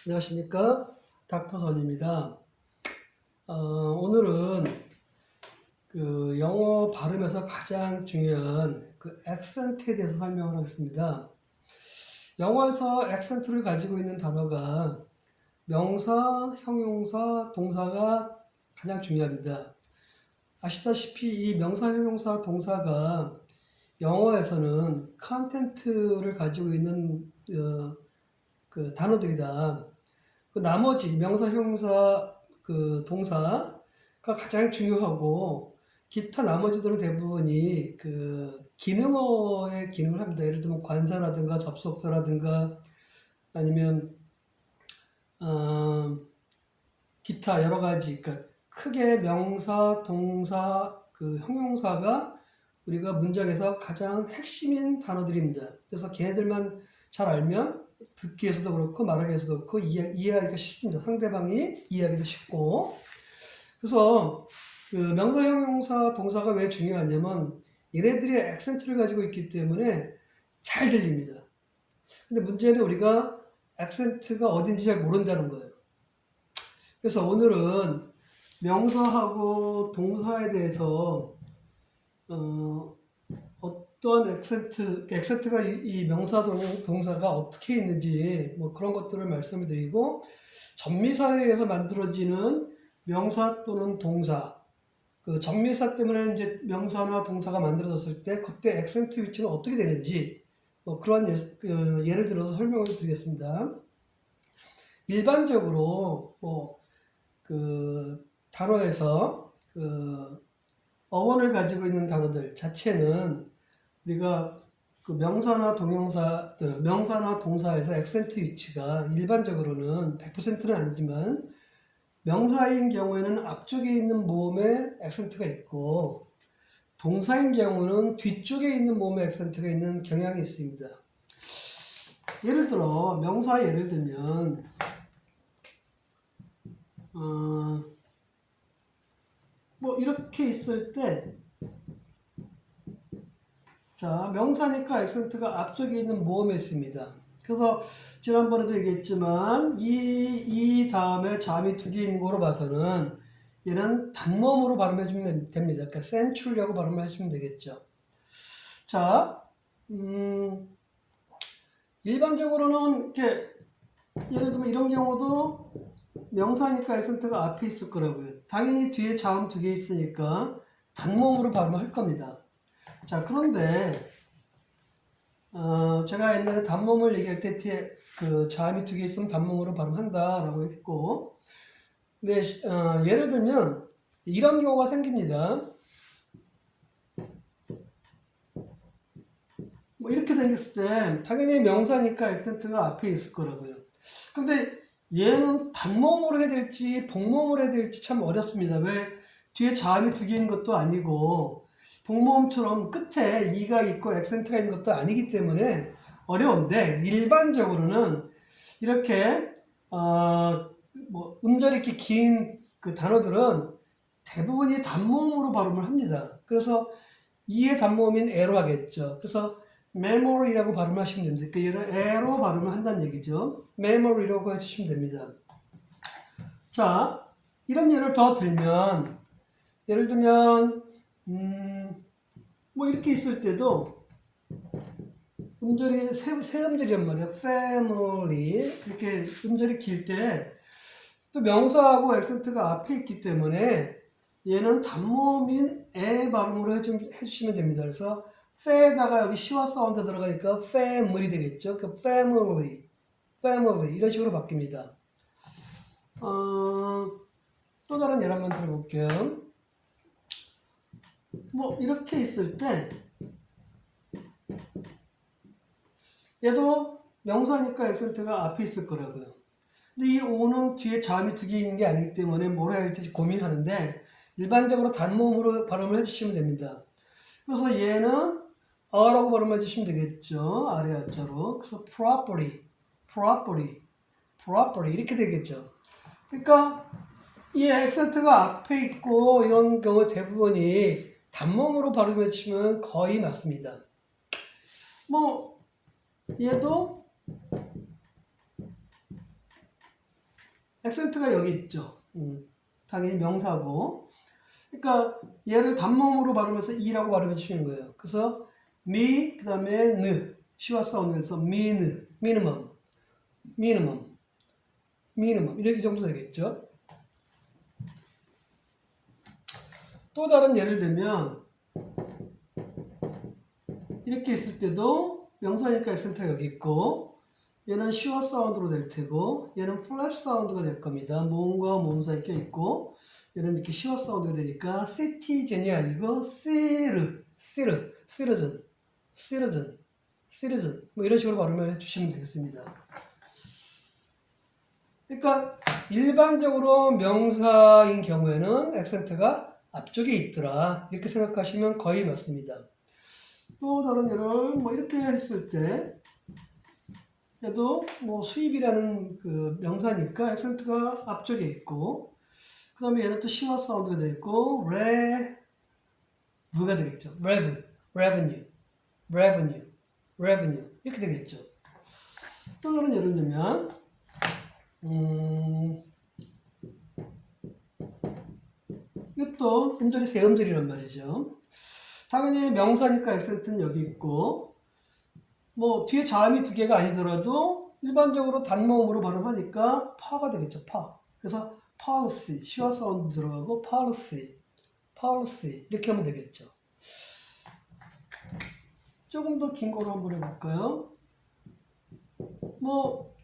안녕하십니까, 닥터선입니다. 오늘은 그 영어 발음에서 가장 중요한 그 액센트에 대해서 설명을 하겠습니다. 영어에서 액센트를 가지고 있는 단어가 명사, 형용사, 동사가 가장 중요합니다. 아시다시피 이 명사, 형용사, 동사가 영어에서는 컨텐트를 가지고 있는 그 단어들이다. 그 나머지 명사, 형용사, 그 동사가 가장 중요하고 기타 나머지들은 대부분이 그 기능어의 기능을 합니다. 예를 들면 관사라든가 접속사라든가 아니면 기타 여러 가지, 그러니까 크게 명사, 동사, 그 형용사가 우리가 문장에서 가장 핵심인 단어들입니다. 그래서 걔네들만 잘 알면 듣기 위해서도 그렇고 말하기 위해서도 그렇고 이해하기가 쉽습니다. 상대방이 이해하기도 쉽고. 그래서 그 명사, 형용사, 동사가 왜 중요하냐면 얘네들이 액센트를 가지고 있기 때문에 잘 들립니다. 근데 문제는 우리가 액센트가 어딘지 잘 모른다는 거예요. 그래서 오늘은 명사하고 동사에 대해서 어떤 액센트가 이 명사 동사가 어떻게 있는지 뭐 그런 것들을 말씀을 드리고, 전미사에 의해서 만들어지는 명사 또는 동사, 그 전미사 때문에 이제 명사나 동사가 만들어졌을 때 그때 액센트 위치는 어떻게 되는지 뭐 그런 예를 들어서 설명을 드리겠습니다. 일반적으로 그 단어에서 그 어원을 가지고 있는 단어들 자체는 우리가 그 명사나 동사에서 액센트 위치가 일반적으로는 100%는 아니지만 명사인 경우에는 앞쪽에 있는 모음에 액센트가 있고 동사인 경우는 뒤쪽에 있는 모음에 액센트가 있는 경향이 있습니다. 예를 들어 명사 예를 들면 뭐 이렇게 있을 때, 자, 명사니까 액센트가 앞쪽에 있는 모음에 있습니다. 그래서 지난번에도 얘기했지만 이 다음에 자음이 두 개 있는 거로 봐서는 얘는 단모음으로 발음해주면 됩니다. 그러니까 century라고 발음을 하시면 되겠죠. 자, 일반적으로는 이렇게 예를 들면 이런 경우도 명사니까 액센트가 앞에 있을 거라고요. 당연히 뒤에 자음 두 개 있으니까 단모음으로 발음할 겁니다. 자, 그런데 제가 옛날에 단모음을 얘기할 때 뒤에 그 자음이 두 개 있으면 단모음으로 발음한다라고 했고, 근데 예를 들면 이런 경우가 생깁니다. 뭐 이렇게 생겼을 때 당연히 명사니까 액센트가 앞에 있을 거라고요. 근데 얘는 단모음으로 해야 될지 복모음으로 해야 될지 참 어렵습니다. 왜? 뒤에 자음이 두 개 있는 것도 아니고 복모음처럼 끝에 이가 있고 액센트가 있는 것도 아니기 때문에 어려운데, 일반적으로는 이렇게 뭐 음절이 이렇게 긴 그 단어들은 대부분이 단모음으로 발음을 합니다. 그래서 이의 단모음인 에로 하겠죠. 그래서 memory라고 발음하시면 됩니다. 그 얘를 에로 발음을 한다는 얘기죠. memory라고 해주시면 됩니다. 자, 이런 예를 더 들면, 예를 들면 뭐 이렇게 있을 때도 음절이 세 음절이란 말이에요. family 이렇게 음절이 길 때 또 명사하고 액센트가 앞에 있기 때문에 얘는 단모음인 에 발음으로 해주시면 됩니다. 그래서 fe에다가 여기 시와 사운드 들어가니까 family 되겠죠. 그 family 이런 식으로 바뀝니다. 또 다른 예를 한번 들어볼게요. 뭐 이렇게 있을 때 얘도 명사니까 액센트가 앞에 있을 거라고요. 근데 이 오는 뒤에 자음이 두 개 있는 게 아니기 때문에 뭘 해야 할지 고민하는데 일반적으로 단모음으로 발음을 해주시면 됩니다. 그래서 얘는 어라고 발음해 주시면 되겠죠. 아래 앞자로. 그래서 property 이렇게 되겠죠. 그러니까 이 액센트가 앞에 있고 이런 경우 대부분이 단모음으로 발음해 주시면 거의 맞습니다. 뭐 얘도 액센트가 여기 있죠. 당연히 명사고. 그러니까 얘를 단모음으로 발음해서 이라고 발음해 주시는 거예요. 그래서 미, 그 다음에 느, 시와 사운드에서 미느, 미니멈, 미니멈, 미니멈 이렇게 정도 되겠죠. 또 다른 예를 들면 이렇게 있을 때도 명사니까 액센트가 여기 있고 얘는 시와 사운드로 될 테고 얘는 플랫 사운드가 될 겁니다. 모음과 모음 사이에 껴있고 얘는 이렇게 시와 사운드가 되니까 시티즌이 아니고 시르즌 뭐 이런 식으로 발음을 해주시면 되겠습니다. 그러니까 일반적으로 명사인 경우에는 액센트가 앞쪽에 있더라 이렇게 생각하시면 거의 맞습니다. 또 다른 예를 뭐 이렇게 했을 때 얘도 뭐 수입이라는 그 명사니까 액센트가 앞쪽에 있고 그 다음에 얘는 또 시와 사운드가 되어 있고 레브가 되겠죠. revenue 이렇게 되겠죠. 또 다른 예를 들면 이것도 음절이 세 음절이란 말이죠. 당연히 명사니까 액센트는 여기 있고 뭐 뒤에 자음이 두 개가 아니더라도 일반적으로 단모음으로 발음하니까 파가 되겠죠. 파. 그래서 policy, 시와 사운드 들어가고 policy 이렇게 하면 되겠죠. 조금 더 긴 거로 한번 해볼까요? 뭐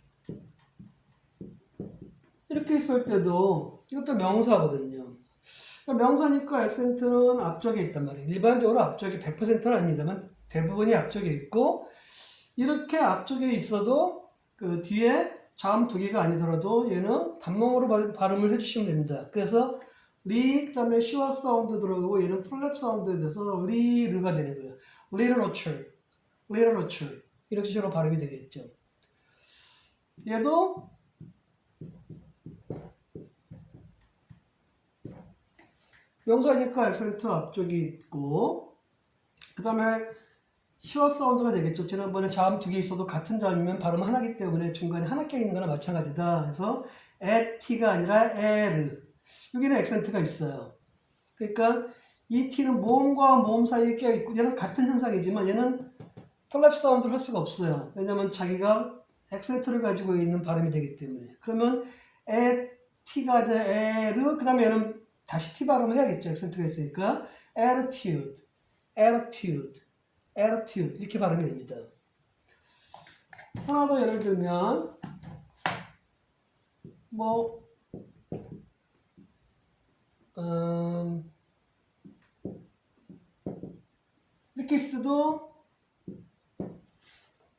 이렇게 있을 때도 이것도 명사거든요. 그러니까 명사니까 액센트는 앞쪽에 있단 말이에요. 일반적으로 앞쪽이 100%는 아닙니다만 대부분이 앞쪽에 있고 이렇게 앞쪽에 있어도 그 뒤에 자음 두 개가 아니더라도 얘는 단모음으로 발음을 해주시면 됩니다. 그래서 리, 그 다음에 시와 사운드 들어가고 얘는 플랫 사운드에 대해서 리르가 되는 거예요. literature 이렇게 식으로 발음이 되겠죠. 얘도 명사니까 액센트 앞쪽이 있고 그 다음에 시와 사운드가 되겠죠. 지난번에 자음 두 개 있어도 같은 자음이면 발음 하나기 때문에 중간에 하나 껴있는 거나 마찬가지다. 그래서 t가 아니라 에르 여기는 액센트가 있어요. 그러니까 이 t는 모음과 모음 사이에 껴있고 얘는 같은 현상이지만 얘는 플랩 사운드를 할 수가 없어요. 왜냐하면 자기가 액센트를 가지고 있는 발음이 되기 때문에. 그러면 t가 이제 에르 그 다음에 얘는 다시 t 발음을 해야겠죠. 액센트가 있으니까 attitude 이렇게 발음이 됩니다. 하나 더 예를 들면 뭐 이렇게 있어도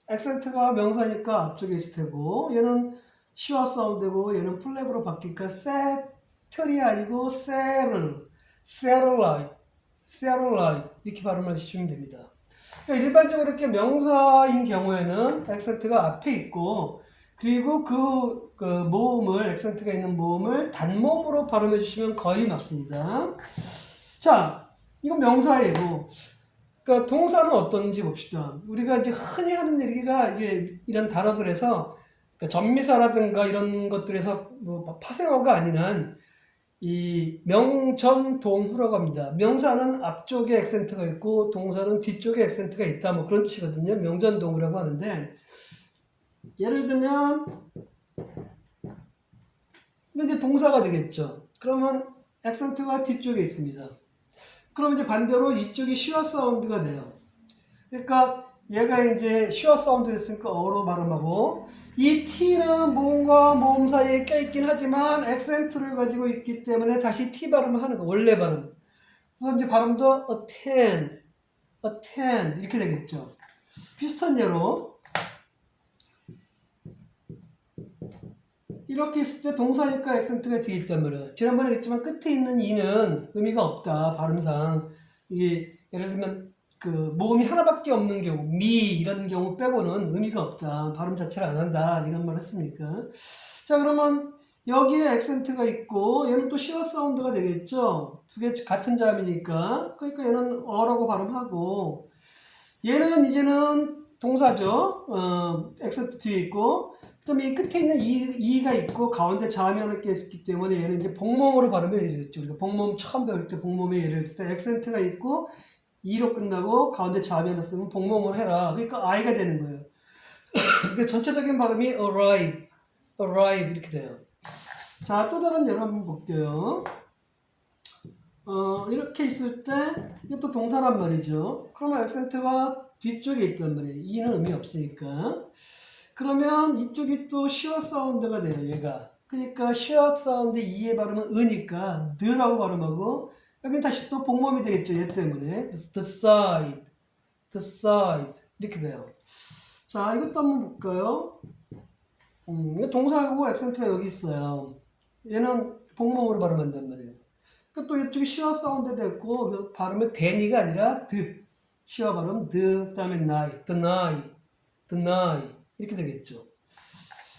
액센트가 명사니까 앞쪽에 있을 테고 얘는 시와 사운드고 얘는 플랩으로 바뀌니까 세틀이 아니고 세럴라이트 이렇게 발음을 해주시면 됩니다. 그러니까 일반적으로 이렇게 명사인 경우에는 액센트가 앞에 있고 그리고 그 모음을 액센트가 있는 모음을 단모음으로 발음해 주시면 거의 맞습니다. 자, 이건 명사예요. 그러니까 동사는 어떤지 봅시다. 우리가 이제 흔히 하는 얘기가 이제 이런 단어들에서 그러니까 전미사라든가 이런 것들에서 뭐 파생어가 아닌 한 이 명전동후라고 합니다. 명사는 앞쪽에 액센트가 있고 동사는 뒤쪽에 액센트가 있다. 뭐 그런 뜻이거든요. 명전동후라고 하는데 예를 들면 이게 이제 동사가 되겠죠. 그러면 액센트가 뒤쪽에 있습니다. 그럼 이제 반대로 이쪽이 시와 사운드가 돼요. 그러니까 얘가 이제 시와 사운드 됐으니까 어로 발음하고 이 t는 모음과 모음 사이에 껴있긴 하지만 액센트를 가지고 있기 때문에 다시 t 발음을 하는 거 원래 발음. 그래서 이제 발음도 attend 이렇게 되겠죠. 비슷한 예로 이렇게 있을 때 동사니까 액센트가 뒤에 있단 말이에요. 지난번에 했지만 끝에 있는 이는 의미가 없다. 발음상. 이게 예를 들면 그 모음이 하나밖에 없는 경우, 미 이런 경우 빼고는 의미가 없다. 발음 자체를 안 한다. 이런 말 했으니까. 자, 그러면 여기에 액센트가 있고 얘는 또 시어 사운드가 되겠죠. 두 개 같은 자음이니까. 그러니까 얘는 어라고 발음하고 얘는 이제는 동사죠. 액센트 뒤에 있고 그 그다음에 이 끝에 있는 이가 있고 가운데 자음이 하나 껴있기 때문에 얘는 이제 복몸으로 발음을 해야겠죠. 우리가 복몸 처음 배울 때 복몸의 예를 들어 액센트가 있고 이로 끝나고 가운데 자음이 하나 쓰면 복몸으로 해라. 그러니까 I가 되는 거예요. 그러니까 전체적인 발음이 arrive 이렇게 돼요. 자, 또 다른 예를 한번 볼게요. 이렇게 있을 때 이것도 동사란 말이죠. 그러면 액센트가 뒤쪽에 있단 말이에요. 이는 의미 없으니까. 그러면 이쪽이 또 시어 사운드가 돼요. 얘가. 그러니까 시어 사운드 이의 발음은 으니까 느라고 발음하고 여긴 다시 또 복몸이 되겠죠. 얘 때문에. 그래서 the side 이렇게 돼요. 자, 이것도 한번 볼까요? 동사하고 액센트가 여기 있어요. 얘는 복몸으로 발음한단 말이에요. 또 이쪽이 시어 사운드 됐고 그 발음은 데니가 아니라 드 시어 발음 드 그다음에 deny 이렇게 되겠죠.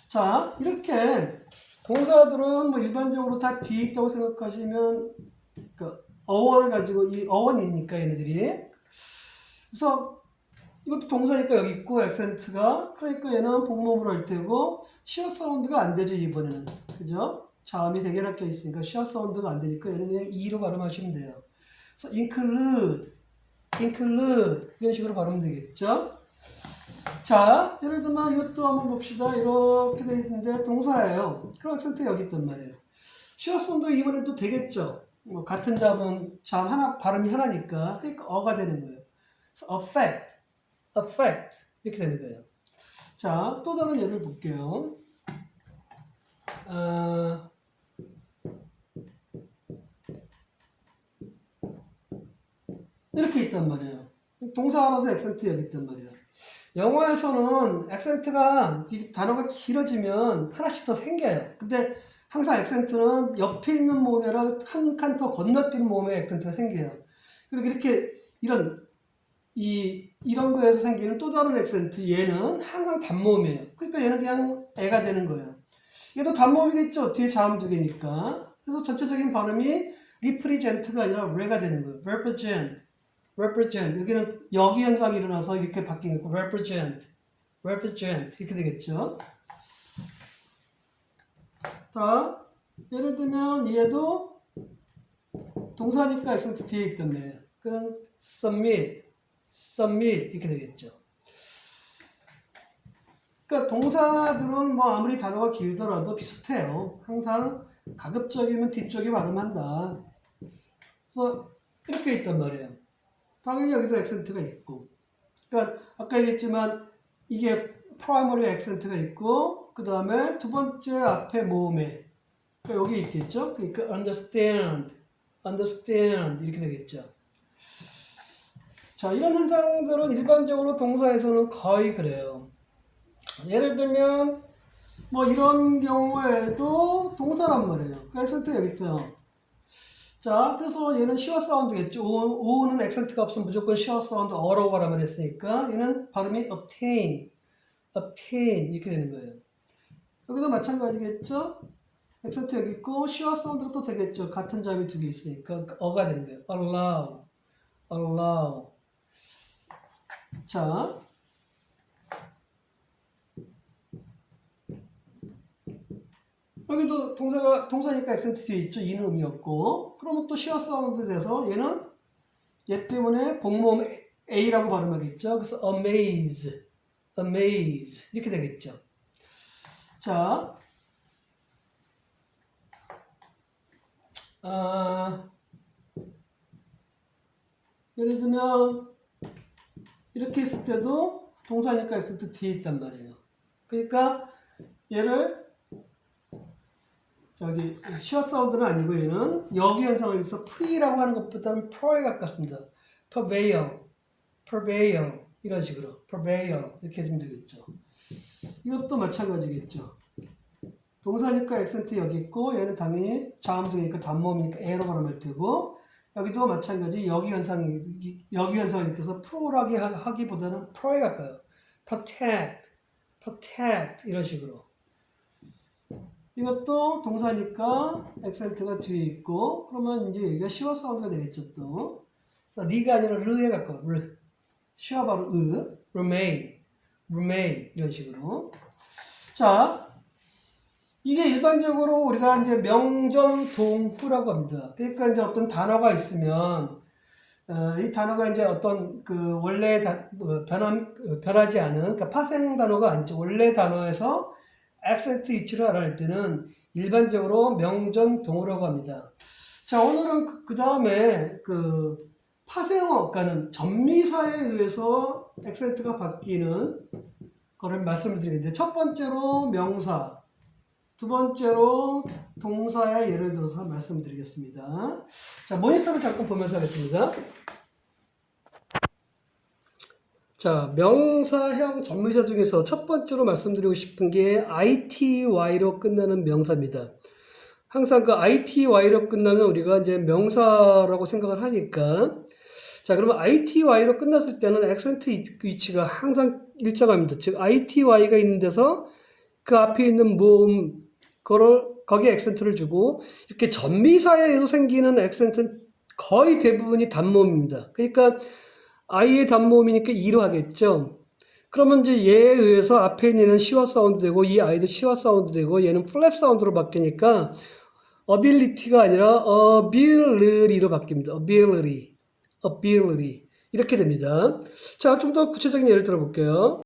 자, 이렇게 동사들은 뭐 일반적으로 다 뒤에 있다고 생각하시면 그 어원을 가지고 이 어원이니까 얘네들이 그래서 이것도 동사니까 여기 있고 액센트가 그러니까 얘는 복몸으로 할 테고 시어 사운드가 안 되죠 이번에는 그죠? 자음이 3개나 껴있으니까 시어 사운드가 안 되니까 얘는 그냥 E로 발음하시면 돼요. 그래서 include 이런 식으로 발음하면 되겠죠. 자, 예를 들면 이것도 한번 봅시다. 이렇게 되어 있는데 동사예요. 그럼 액센트가 여기 있단 말이에요. 시어 사운드가 이번엔 또 되겠죠. 뭐 같은 자음 하나 발음이 하나니까 그러니까 어가 되는 거예요. 그래서 affect 이렇게 되는 거예요. 자, 또 다른 예를 볼게요. 이렇게 있단 말이에요. 동사라서 액센트 여기 있단 말이에요. 영어에서는 액센트가 단어가 길어지면 하나씩 더 생겨요. 근데 항상 액센트는 옆에 있는 모음이라 한 칸 더 건너뛴 모음에 액센트가 생겨요. 그리고 이렇게 이런 거에서 생기는 또 다른 액센트 얘는 항상 단모음이에요. 그러니까 얘는 그냥 애가 되는 거예요. 얘도 단모음이겠죠. 뒤에 자음 2개니까. 그래서 전체적인 발음이 represent가 아니라 re가 되는 거예요. represent 여기는 여기 현상이 일어나서 이렇게 바뀌는 거 represent 이렇게 되겠죠. 자, 예를 들면 얘도 동사니까 액센트 뒤에 있단 말이에요. 그럼 submit 이렇게 되겠죠. 그러니까 동사들은 뭐 아무리 단어가 길더라도 비슷해요. 항상 가급적이면 뒤쪽에 발음한다. 그래서 이렇게 있단 말이에요. 당연히 여기도 액센트가 있고. 그러니까 아까 얘기했지만 이게 프라이머리 액센트가 있고 그 다음에 두 번째 앞에 모음에 그러니까 여기 있겠죠. 그러니까 understand 이렇게 되겠죠. 자, 이런 현상들은 일반적으로 동사에서는 거의 그래요. 예를 들면 뭐 이런 경우에도 동사란 말이에요. 그 액센트가 여기 있어요. 자, 그래서 얘는 시어 사운드겠죠. 오는 액센트가 없으면 무조건 시어 사운드 어라고 발음을 했으니까 얘는 발음이 obtain 이렇게 되는 거예요. 여기도 마찬가지겠죠. 액센트 여기 있고 시어 사운드가 또 되겠죠. 같은 자음이 2개 있으니까 어가 되는 거예요. allow 자, 여기도 동사니까 액센트 뒤에 있죠. 이는 의미 없고. 그러면 또 시어 사운드 돼서 얘는 얘 때문에 복모음 A라고 발음하겠죠. 그래서 amaze 이렇게 되겠죠. 자, 예를 들면 이렇게 있을 때도 동사니까 액센트 뒤에 있단 말이에요. 그러니까 얘를 저기 시어 사운드는 아니고 얘는 여기 현상을 위해서 pre라고 하는 것보다는 pro에 가깝습니다. prevail 이런 식으로 prevail 이렇게 해주면 되겠죠. 이것도 마찬가지겠죠. 동사니까 액센트 여기 있고 얘는 당연히 자음중이니까 단모음이니까 에로 발음할 테고 여기도 마찬가지 여기 현상이 있어서 프로라기 하기보다는 pro에 가까워요. protect 이런 식으로. 이것도 동사니까 액센트가 뒤에 있고 그러면 이제 여기가 시어 사운드가 되겠죠 또. 그래서 리가 아니라 르에 가까워. 시어 바로 remain 이런 식으로. 자, 이게 일반적으로 우리가 이제 명전동후라고 합니다. 그러니까 이제 어떤 단어가 있으면 이 단어가 이제 어떤 그 원래 변하지 않은, 그러니까 파생 단어가 아니죠. 원래 단어에서 액센트 위치를 알아낼 때는 일반적으로 명전동후라고 합니다. 자, 오늘은 그 다음에 그 파생어, 그러니까는 전미사에 의해서 액센트가 바뀌는 거를 말씀을 드리겠는데, 첫 번째로 명사, 두 번째로 동사의 예를 들어서 말씀드리겠습니다. 자, 모니터를 잠깐 보면서 하겠습니다. 자, 명사형 전미사 중에서 첫 번째로 말씀드리고 싶은 게 ITY로 끝나는 명사입니다. 항상 그 ITY로 끝나면 우리가 이제 명사라고 생각을 하니까, 자, 그러면 ITY로 끝났을 때는 액센트 위치가 항상 일정합니다. 즉, ITY가 있는 데서 그 앞에 있는 모음, 거기에 액센트를 주고, 이렇게 전미사에 의해서 생기는 액센트는 거의 대부분이 단모음입니다. 그러니까 I의 단모음이니까 E로 하겠죠. 그러면 이제 얘에 의해서 앞에 있는 얘는 시화 사운드 되고, 이 I도 시화 사운드 되고, 얘는 플랩 사운드로 바뀌니까 ability가 아니라 ability로 바뀝니다. ability 이렇게 됩니다. 자, 좀 더 구체적인 예를 들어볼게요.